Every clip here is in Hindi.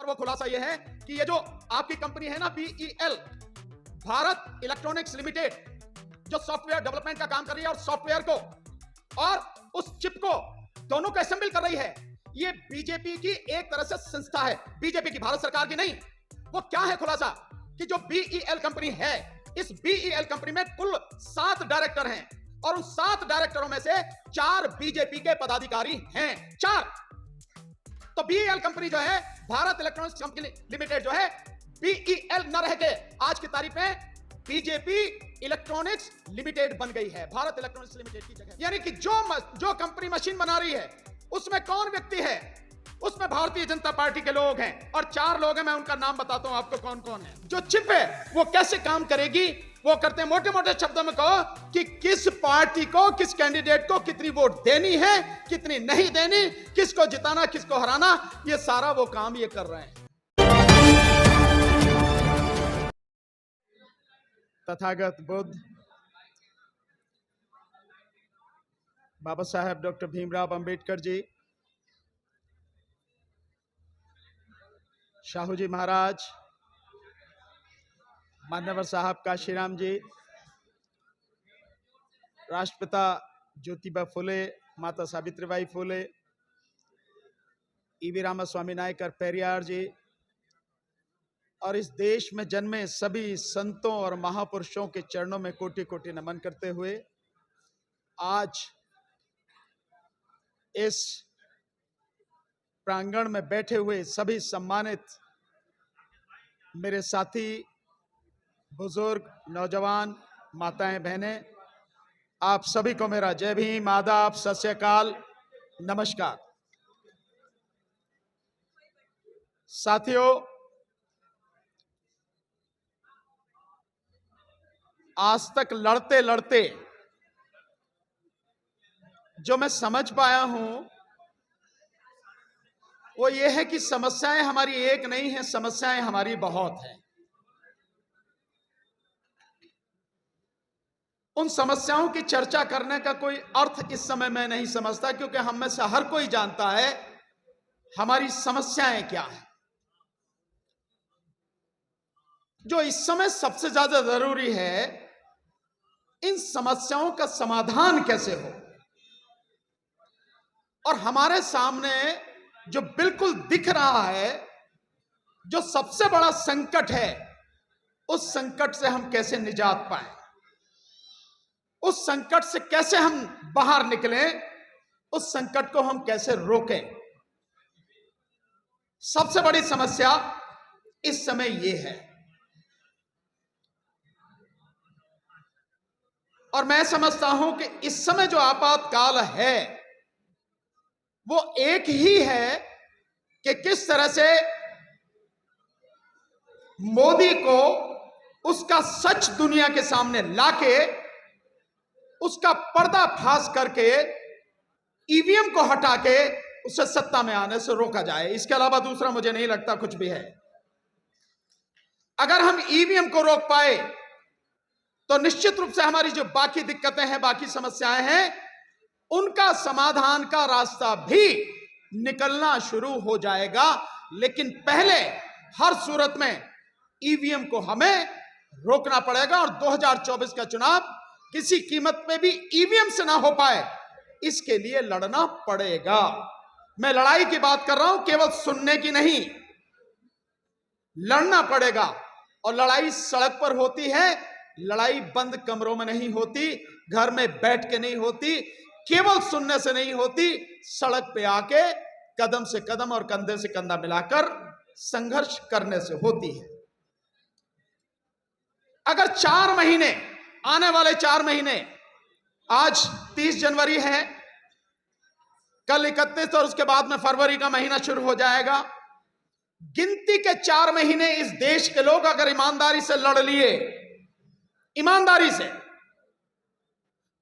वो खुलासा ये है कि ये जो आपकी कंपनी है ना BEL, भारत इलेक्ट्रॉनिक्स लिमिटेड, जो सॉफ्टवेयर डेवलपमेंट का काम कर रही है और सॉफ्टवेयर को और उस चिप को दोनों को असेंबल कर रही है, ये बीजेपी की एक तरह से संस्था है, बीजेपी की, भारत सरकार की नहीं। वो क्या है खुलासा कि जो BEL कंपनी है, इस BEL कंपनी में कुल 7 डायरेक्टर हैं और उन 7 डायरेक्टरों में से 4 बीजेपी के पदाधिकारी हैं। 4। तो BEL कंपनी जो है, भारत इलेक्ट्रॉनिक्स कंपनी लिमिटेड जो है, BEL न रह के आज की तारीख में बीजेपी इलेक्ट्रॉनिक्स लिमिटेड बन गई है, भारत इलेक्ट्रॉनिक्स लिमिटेड की जगह। यानी कि जो कंपनी मशीन बना रही है उसमें कौन व्यक्ति है? उसमें भारतीय जनता पार्टी के लोग हैं और 4 लोग हैं, मैं उनका नाम बताता हूं आपको कौन कौन है। जो चिप है वो कैसे काम करेगी वो करते हैं। मोटे मोटे शब्दों में कहो कि किस पार्टी को, किस कैंडिडेट को कितनी वोट देनी है, कितनी नहीं देनी, किसको जिताना, किसको हराना, ये सारा वो काम ये कर रहे हैं। तथागत बुद्ध बाबा साहेब डॉक्टर भीमराव अंबेडकर जी, शाहू जी महाराज, मान्यवर साहब काशीराम जी, राष्ट्रपिता ज्योतिबा फुले, माता सावित्रीबाई फुले, ईवी रामास्वामी नायकर पेरियार जी और इस देश में जन्मे सभी संतों और महापुरुषों के चरणों में कोटि कोटि नमन करते हुए आज इस प्रांगण में बैठे हुए सभी सम्मानित मेरे साथी, बुजुर्ग, नौजवान, माताएं, बहनें, आप सभी को मेरा जय भीम, आदाब, सत श्री अकाल, नमस्कार। साथियों, आज तक लड़ते लड़ते जो मैं समझ पाया हूं वो ये है कि समस्याएं हमारी एक नहीं है, समस्याएं हमारी बहुत हैं। उन समस्याओं की चर्चा करने का कोई अर्थ इस समय मैं नहीं समझता, क्योंकि हम में से हर कोई जानता है हमारी समस्याएं क्या हैं। जो इस समय सबसे ज्यादा जरूरी है, इन समस्याओं का समाधान कैसे हो। और हमारे सामने जो बिल्कुल दिख रहा है, जो सबसे बड़ा संकट है, उस संकट से हम कैसे निजात पाएं, उस संकट से कैसे हम बाहर निकलें, उस संकट को हम कैसे रोकें। सबसे बड़ी समस्या इस समय ये है। और मैं समझता हूं कि इस समय जो आपातकाल है वो एक ही है कि किस तरह से मोदी को उसका सच दुनिया के सामने लाके उसका पर्दाफाश करके ईवीएम को हटा के उसे सत्ता में आने से रोका जाए। इसके अलावा दूसरा मुझे नहीं लगता कुछ भी है। अगर हम ईवीएम को रोक पाए तो निश्चित रूप से हमारी जो बाकी दिक्कतें हैं, बाकी समस्याएं हैं, उनका समाधान का रास्ता भी निकलना शुरू हो जाएगा। लेकिन पहले हर सूरत में ईवीएम को हमें रोकना पड़ेगा और 2024 का चुनाव किसी कीमत में भी ईवीएम से ना हो पाए, इसके लिए लड़ना पड़ेगा। मैं लड़ाई की बात कर रहा हूं, केवल सुनने की नहीं, लड़ना पड़ेगा। और लड़ाई सड़क पर होती है, लड़ाई बंद कमरों में नहीं होती, घर में बैठ के नहीं होती, केवल सुनने से नहीं होती, सड़क पे आके कदम से कदम और कंधे से कंधा मिलाकर संघर्ष करने से होती है। अगर 4 महीने, आने वाले 4 महीने, आज 30 जनवरी है, कल 31 और उसके बाद में फरवरी का महीना शुरू हो जाएगा। गिनती के 4 महीने इस देश के लोग अगर ईमानदारी से लड़ लिए, ईमानदारी से,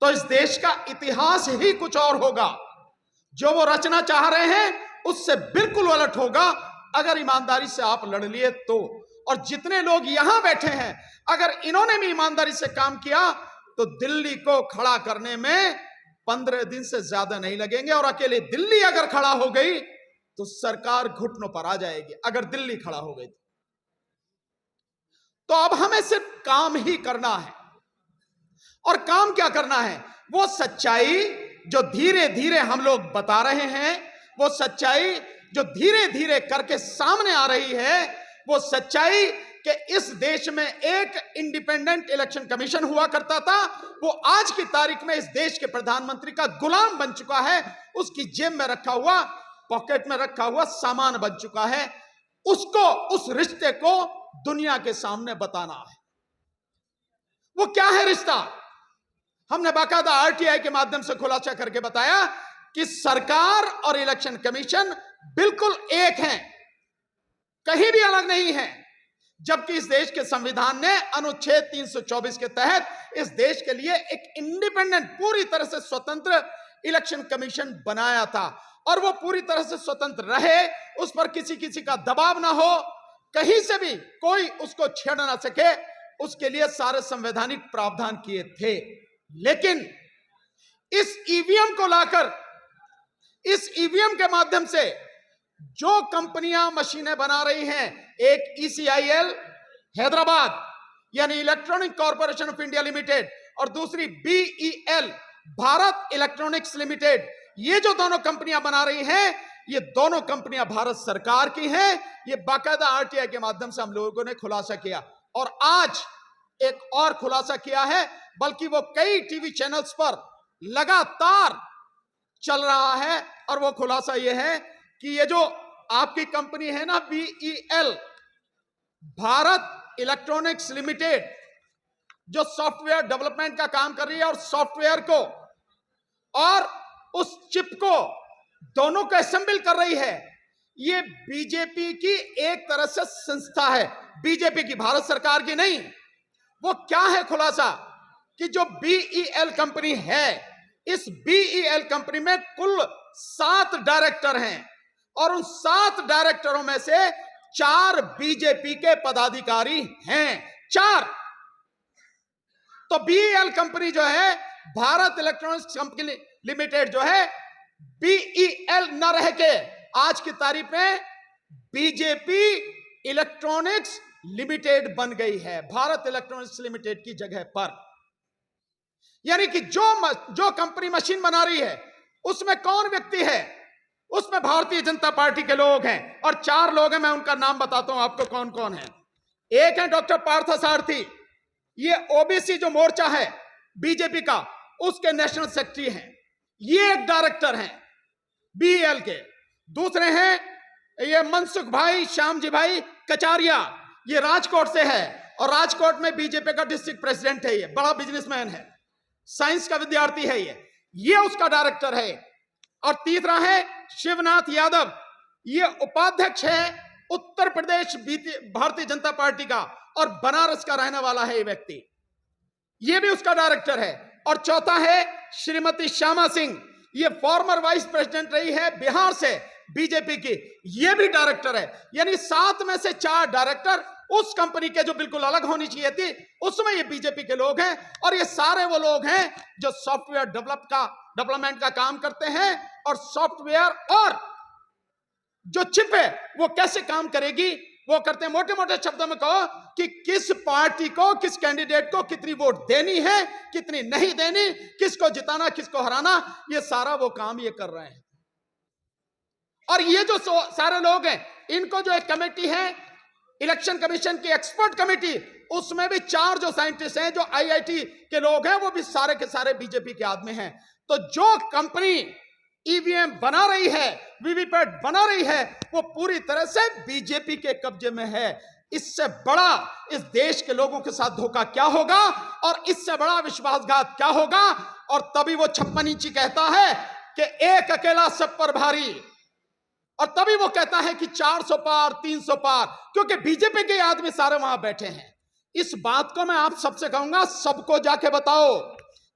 तो इस देश का इतिहास ही कुछ और होगा। जो वो रचना चाह रहे हैं उससे बिल्कुल उलट होगा अगर ईमानदारी से आप लड़ लिए तो। और जितने लोग यहां बैठे हैं, अगर इन्होंने भी ईमानदारी से काम किया तो दिल्ली को खड़ा करने में 15 दिन से ज्यादा नहीं लगेंगे। और अकेले दिल्ली अगर खड़ा हो गई तो सरकार घुटनों पर आ जाएगी, अगर दिल्ली खड़ा हो गई तो अब हमें सिर्फ काम ही करना है। और काम क्या करना है? वो सच्चाई जो धीरे धीरे हम लोग बता रहे हैं, वो सच्चाई जो धीरे धीरे करके सामने आ रही है, वो सच्चाई कि इस देश में एक इंडिपेंडेंट इलेक्शन कमीशन हुआ करता था, वो आज की तारीख में इस देश के प्रधानमंत्री का गुलाम बन चुका है, उसकी जेब में रखा हुआ, पॉकेट में रखा हुआ सामान बन चुका है। उसको, उस रिश्ते को दुनिया के सामने बताना है। वो क्या है रिश्ता? हमने बाकायदा आरटीआई के माध्यम से खुलासा करके बताया कि सरकार और इलेक्शन कमीशन बिल्कुल एक हैं, कहीं भी अलग नहीं है। जबकि इस देश के संविधान ने अनुच्छेद 324 के तहत इस देश के लिए एक इंडिपेंडेंट, पूरी तरह से स्वतंत्र इलेक्शन कमीशन बनाया था, और वो पूरी तरह से स्वतंत्र रहे, उस पर किसी का दबाव ना हो, कहीं से भी कोई उसको छेड़ ना सके, उसके लिए सारे संवैधानिक प्रावधान किए थे। लेकिन इस ईवीएम को लाकर, इस ईवीएम के माध्यम से जो कंपनियां मशीनें बना रही हैं, एक ECIL हैदराबाद यानी electronic corporation of India limited, और दूसरी BEL भारत इलेक्ट्रॉनिक्स लिमिटेड, ये जो दोनों कंपनियां बना रही हैं, ये दोनों कंपनियां भारत सरकार की हैं। ये बाकायदा आरटीआई के माध्यम से हम लोगों ने खुलासा किया, और आज एक और खुलासा किया है, बल्कि वो कई टीवी चैनल्स पर लगातार चल रहा है। और वो खुलासा ये है कि ये जो आपकी कंपनी है ना, BEL भारत इलेक्ट्रॉनिक्स लिमिटेड, जो सॉफ्टवेयर डेवलपमेंट का काम कर रही है, और सॉफ्टवेयर को और उस चिप को दोनों को असेंबल कर रही है, ये बीजेपी की एक तरह से संस्था है, बीजेपी की, भारत सरकार की नहीं। वो क्या है खुलासा कि जो BEL कंपनी है, इस BEL कंपनी में कुल 7 डायरेक्टर हैं, और उन 7 डायरेक्टरों में से 4 बीजेपी के पदाधिकारी हैं। 4। तो BEL कंपनी जो है, भारत इलेक्ट्रॉनिक्स कंपनी लिमिटेड जो है, BEL न रह के आज की तारीख में बीजेपी इलेक्ट्रॉनिक्स लिमिटेड बन गई है, भारत इलेक्ट्रॉनिक्स लिमिटेड की जगह पर। यानी कि जो कंपनी मशीन बना रही है, उसमें कौन व्यक्ति है? उसमें भारतीय जनता पार्टी के लोग हैं, और 4 लोग हैं। मैं उनका नाम बताता हूं आपको कौन कौन है। एक है डॉक्टर पार्थसारथी, ये ओबीसी जो मोर्चा है बीजेपी का, उसके नेशनल सेक्रेटरी हैं, ये एक डायरेक्टर हैं BEL के। दूसरे हैं ये मनसुख भाई, श्यामजी भाई कचारिया, ये राजकोट से है, और राजकोट में बीजेपी का डिस्ट्रिक्ट प्रेसिडेंट है, ये बड़ा बिजनेसमैन है, साइंस का विद्यार्थी है, ये उसका डायरेक्टर है। और तीसरा है शिवनाथ यादव, ये उपाध्यक्ष है उत्तर प्रदेश भारतीय जनता पार्टी का, और बनारस का रहने वाला है ये व्यक्ति, ये भी उसका डायरेक्टर है। और चौथा है श्रीमती श्यामा सिंह, ये फॉर्मर वाइस प्रेसिडेंट रही है बिहार से बीजेपी की, ये भी डायरेक्टर है। यानी 7 में से 4 डायरेक्टर उस कंपनी के जो बिल्कुल अलग होनी चाहिए थी, उसमें ये बीजेपी के लोग हैं। और ये सारे वो लोग हैं जो सॉफ्टवेयर डेवलपमेंट का काम करते हैं, और सॉफ्टवेयर और जो चिप है वो कैसे काम करेगी वो करते हैं। मोटे मोटे शब्दों में कहो कि किस पार्टी को, किस कैंडिडेट को कितनी वोट देनी है, कितनी नहीं देनी, किसको जिताना, किसको हराना, ये सारा वो काम ये कर रहे हैं। और ये जो सारे लोग हैं, इनको जो एक कमेटी है इलेक्शन कमीशन की एक्सपर्ट कमेटी, उसमें भी 4 जो साइंटिस्ट हैं, जो IIT के लोग हैं, वो भी सारे के सारे बीजेपी के आदमी हैं। तो जो कंपनी EVM बना रही है, वीवीपैट बना रही है, वो पूरी तरह से बीजेपी के कब्जे में है। इससे बड़ा इस देश के लोगों के साथ धोखा क्या होगा, और इससे बड़ा विश्वासघात क्या होगा। और तभी वो 56 इंची कहता है कि एक अकेला सब पर भारी, और तभी वो कहता है कि 400 पार 300 पार, क्योंकि बीजेपी के आदमी सारे वहां बैठे हैं। इस बात को मैं आप सबसे कहूंगा, सबको जाके बताओ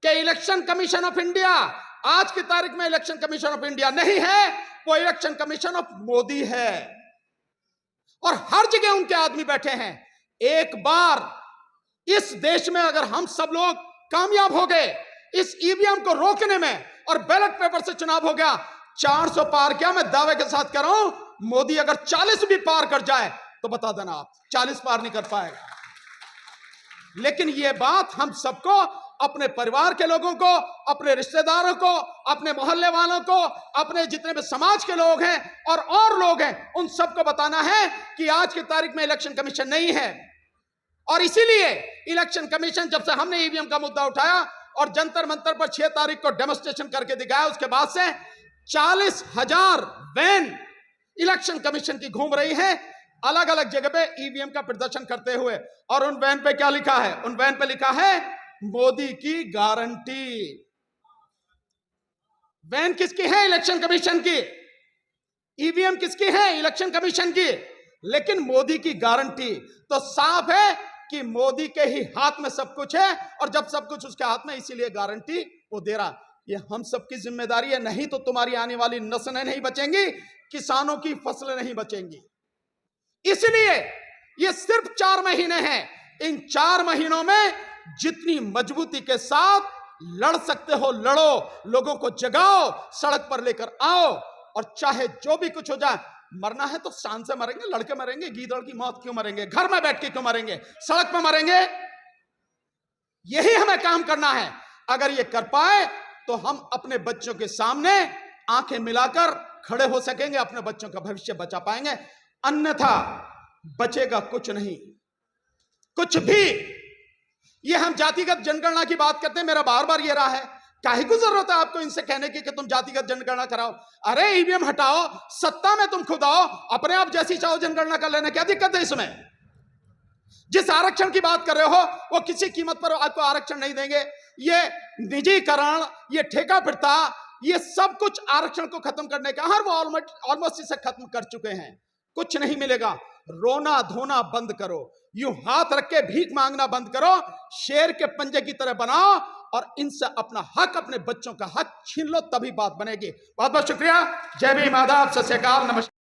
कि इलेक्शन कमीशन ऑफ इंडिया आज की तारीख में इलेक्शन कमीशन ऑफ इंडिया नहीं है, वो इलेक्शन कमीशन ऑफ मोदी है, और हर जगह उनके आदमी बैठे हैं। एक बार इस देश में अगर हम सब लोग कामयाब हो गए इस EVM को रोकने में, और बैलेट पेपर से चुनाव हो गया, 400 पार किया, मैं दावे के साथ कह रहा हूं मोदी अगर 40 भी पार कर जाए तो बता देना आप 40 पार नहीं कर पाएगा। लेकिन यह बात हम सबको, अपने परिवार के लोगों को, अपने रिश्तेदारों को, अपने मोहल्ले वालों को, अपने जितने भी समाज के लोग हैं और लोग हैं, उन सबको बताना है कि आज की तारीख में इलेक्शन कमीशन नहीं है। और इसीलिए इलेक्शन कमीशन, जब से हमने ईवीएम का मुद्दा उठाया और जंतर मंतर पर 6 तारीख को डेमोन्स्ट्रेशन करके दिखाया, उसके बाद से 40,000 वैन इलेक्शन कमीशन की घूम रही है अलग अलग जगह पे ईवीएम का प्रदर्शन करते हुए। और उन वैन पे क्या लिखा है? उन वैन पे लिखा है मोदी की गारंटी। वैन किसकी है? इलेक्शन कमीशन की। ईवीएम किसकी है? इलेक्शन कमीशन की। लेकिन मोदी की गारंटी, तो साफ है कि मोदी के ही हाथ में सब कुछ है, और जब सब कुछ उसके हाथ में, इसीलिए गारंटी वो दे रहा। ये हम सबकी जिम्मेदारी है, नहीं तो तुम्हारी आने वाली नस्लें नहीं बचेंगी, किसानों की फसलें नहीं बचेंगी। इसलिए ये सिर्फ 4 महीने हैं। इन 4 महीनों में जितनी मजबूती के साथ लड़ सकते हो लड़ो, लोगों को जगाओ, सड़क पर लेकर आओ, और चाहे जो भी कुछ हो जाए, मरना है तो शान से मरेंगे, लड़के मरेंगे, गीदड़ की मौत क्यों मरेंगे? घर में बैठ के क्यों मरेंगे? सड़क पर मरेंगे। यही हमें काम करना है। अगर ये कर पाए तो हम अपने बच्चों के सामने आंखें मिलाकर खड़े हो सकेंगे, अपने बच्चों का भविष्य बचा पाएंगे। अन्यथा बचेगा कुछ नहीं, कुछ भी। ये हम जातिगत जनगणना की बात करते हैं, मेरा बार बार ये रहा है, काहे को जरूरत है आपको इनसे कहने की कि तुम जातिगत जनगणना कराओ? अरे ईवीएम हटाओ, सत्ता में तुम खुद आओ, अपने आप जैसी चाहो जनगणना कर लेना, क्या दिक्कत है इसमें? जिस आरक्षण की बात कर रहे हो वो किसी कीमत पर आपको आरक्षण नहीं देंगे। ये निजीकरण, ये ठेका प्रथा, ये सब कुछ आरक्षण को खत्म करने का, हर वो ऑलमोस्ट इसे खत्म कर चुके हैं। कुछ नहीं मिलेगा। रोना धोना बंद करो, यूं हाथ रख के भीख मांगना बंद करो, शेर के पंजे की तरह बनाओ, और इनसे अपना हक, अपने बच्चों का हक छीन लो, तभी बात बनेगी। बहुत बहुत शुक्रिया। जय भीम, आदाब, सत श्री अकाल, नमस्कार।